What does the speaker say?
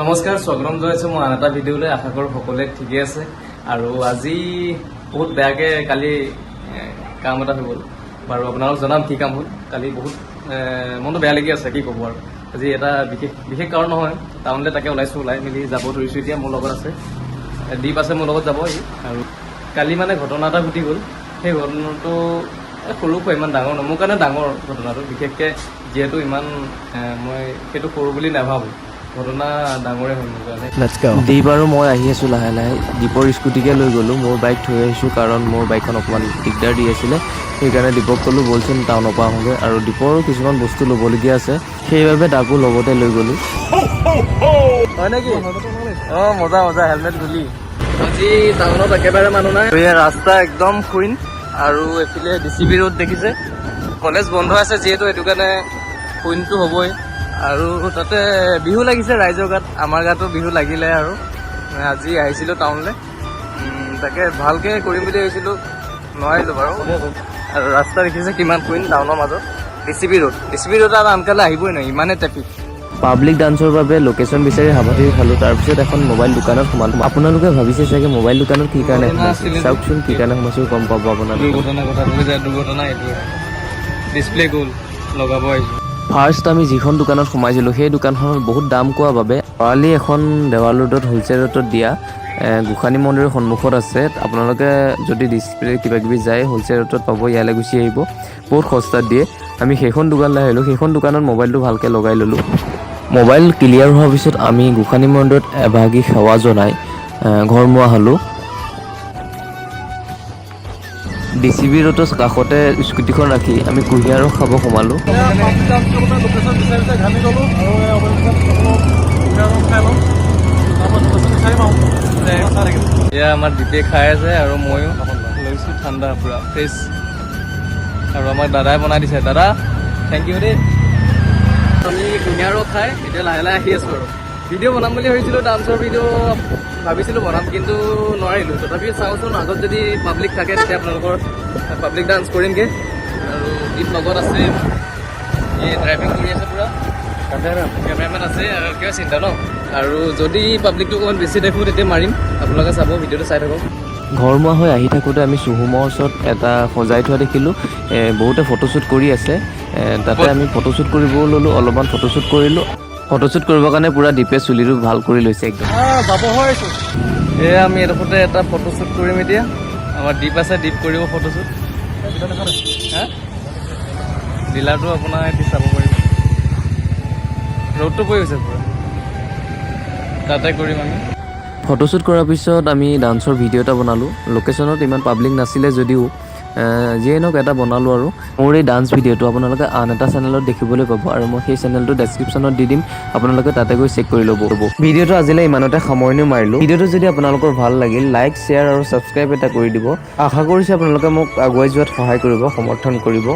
নমস্কাৰ, স্বাগতম জনাইছোঁ মই আন এটা ভিডিঅ'লৈ। আশা কৰোঁ সকলোৱে ঠিকে আছে। আৰু আজি বহুত বেয়াকৈ কালি কাম এটা হৈ গ'ল। বাৰু আপোনালোক জনাম কি কাম হ'ল। কালি বহুত মনটো বেয়া লাগি আছে, কি ক'ব আৰু। আজি এটা বিশেষ কাৰণ নহয়, টাউনলৈ তাকে ওলাইছোঁ, ওলাই মেলি যাব ধৰিছোঁ। এতিয়া মোৰ লগত আছে দীপ, আছে মোৰ লগত যাব। আৰু কালি মানে ঘটনা এটা ঘটি গ'ল। সেই ঘটনাটো সৰু খুৱাই, ইমান ডাঙৰ নহয়। মোৰ কাৰণে ডাঙৰ ঘটনাটো, বিশেষকৈ যিহেতু ইমান মই সেইটো সৰু বুলি নাভাবোঁ। ঘটনা ডাঙৰে হ'ল মোৰ কাৰণে। দীপ আৰু মই আহি আছোঁ লাহে লাহে। দীপৰ স্কুটিকে লৈ গ'লোঁ, মোৰ বাইক থৈ আহিছোঁ কাৰণ মোৰ বাইকখন অকণমান দিগদাৰ দি আছিলে। সেইকাৰণে দীপক ক'লোঁ ব'লচোন টাউনৰ পৰা আহোঁগৈ। আৰু দীপৰো কিছুমান বস্তু ল'বলগীয়া আছে, সেইবাবে তাকো লগতে লৈ গ'লোঁ। হয় নেকি? অঁ, মজা মজা, হেলমেট গুলি। আজি টাউনত একেবাৰে মানুহ নাই। ৰাস্তা একদম শুইন। আৰু এইফালে DCB ৰোড দেখিছে, কলেজ বন্ধ আছে যিহেতু, সেইটো কাৰণে শুইনটো হ'বই। আৰু তাতে বিহু লাগিছে ৰাইজৰ গাত, আমাৰ গাতো বিহু লাগিলে। আৰু আজি আহিছিলোঁ টাউনলৈ, তাকে ভালকৈ কৰিম বুলি ভাবিছিলোঁ, নোৱাৰিলোঁ বাৰু। আৰু ৰাস্তা দেখিছে কিমান কুইন টাউনৰ মাজত। DCB ৰোড আৰু আনকালে আহিবই নোৱাৰি, ইমানেই ট্ৰেফিক। পাব্লিক ডান্সৰ বাবে লোকেশ্যন বিচাৰি হাবাথুৰি খালোঁ। তাৰপিছত এখন মোবাইল দোকানত সোমালোঁ। আপোনালোকে ভাবিছে চাগে মোবাইল দোকানত কি কাৰণে সোমাইছে। চাওকচোন কি কাৰণে সোমাইছোঁ, গম পাব আপোনালোকে। দুৰ্ঘটনাৰ কথা কৈ যায়, দুৰ্ঘটনা এইটোৱে। ডিছপ্লে গ'ল, লগাব আহিছোঁ। ফাৰ্ষ্ট আমি যিখন দোকানত সোমাইছিলোঁ, সেই দোকানখনত বহুত দাম কোৱা বাবে খৰালি এখন দেৱাল ৰোডত হোলচেল ৰেটত দিয়া গোসানী মন্দিৰৰ সন্মুখত আছে। আপোনালোকে যদি ডিছপ্লে কিবাকিবি যায়, হোলচেল ৰেটত পাব, ইয়ালৈ গুচি আহিব, বহুত সস্তাত দিয়ে। আমি সেইখন দোকানলৈ আহিলোঁ, সেইখন দোকানত মোবাইলটো ভালকৈ লগাই ল'লোঁ। মোবাইল ক্লিয়াৰ হোৱাৰ পিছত আমি গোসানী মন্দিৰত এভাগি সেৱা জনাই ঘৰমুৱা হ'লোঁ। DCB ৰোডৰ কাষতে স্কুটিখন ৰাখি আমি কুঁহিয়াৰ খাব সোমালোঁ। এয়া আমাৰ দীপে খাই আছে আৰু ময়ো লৈছোঁ ঠাণ্ডা, পূৰা ফ্ৰেছ। আৰু আমাক দাদাই বনাই দিছে। দাদা থেংক ইউ দেই। আমি কুঁহিয়াৰো খাই এতিয়া লাহে লাহে আহি আছোঁ। আৰু ভিডিঅ' বনাম বুলি ভাবিছিলোঁ, ডান্সৰ ভিডিঅ' ভাবিছিলোঁ বনাম, কিন্তু নোৱাৰিলোঁ। তথাপিও চাওঁচোন, আগত যদি পাব্লিক থাকে তেতিয়া আপোনালোকৰ পাব্লিক ডান্স কৰিমগৈ। আৰু দীপ লগত আছে, এই ড্ৰাইভিং কৰি আছে পূৰা, কেমেৰামেন আছে, আৰু কিবা চিন্তা ন। আৰু যদি পাব্লিকটো অকণমান বেছি দেখোঁ তেতিয়া মাৰিম। আপোনালোকে চাব, ভিডিঅ'টো চাই থাকক। ঘৰমুৱা হৈ আহি থাকোঁতে আমি চুহুমৰ ওচৰত এটা সজাই থোৱা দেখিলোঁ, বহুতে ফটোশ্বুট কৰি আছে। তাতে আমি ফটোশ্বুট কৰিবও ল'লোঁ, অলপমান ফটোশ্বুট কৰিলোঁ। ফটোশ্বুট কৰিবৰ কাৰণে পূৰা দীপে চুলিটো ভাল কৰি লৈছে একদম। এয়া আমি এডোখৰতে এটা ফটোশ্বুট কৰিম এতিয়া। আমাৰ দীপ আছে, দীপ কৰিব ফটোশ্বুট। ডিলাৰটো আপোনাৰ এটি চাব পাৰিব। ৰ'দটো পৰি গৈছে পূৰা, তাতে কৰিম আমি। ফটোশ্বুট কৰাৰ পিছত আমি ডান্সৰ ভিডিঅ' এটা বনালোঁ। লোকেশ্যনত ইমান পাব্লিক নাছিলে যদিও যিয়ে নহওক এটা বনালোঁ। আৰু মোৰ এই ডান্স ভিডিঅ'টো আপোনালোকে আন এটা চেনেলত দেখিবলৈ পাব, আৰু মই সেই চেনেলটো ডেছক্ৰিপশ্যনত দি দিম, আপোনালোকে তাতে গৈ চেক কৰি ল'ব। ভিডিঅ'টো আজিলৈ ইমানতে সামৰণি মাৰিলোঁ। ভিডিঅ'টো যদি আপোনালোকৰ ভাল লাগিল, লাইক, শ্বেয়াৰ আৰু ছাবস্ক্ৰাইব এটা কৰি দিব। আশা কৰিছোঁ আপোনালোকে মোক আগুৱাই যোৱাত সহায় কৰিব, সমৰ্থন কৰিব।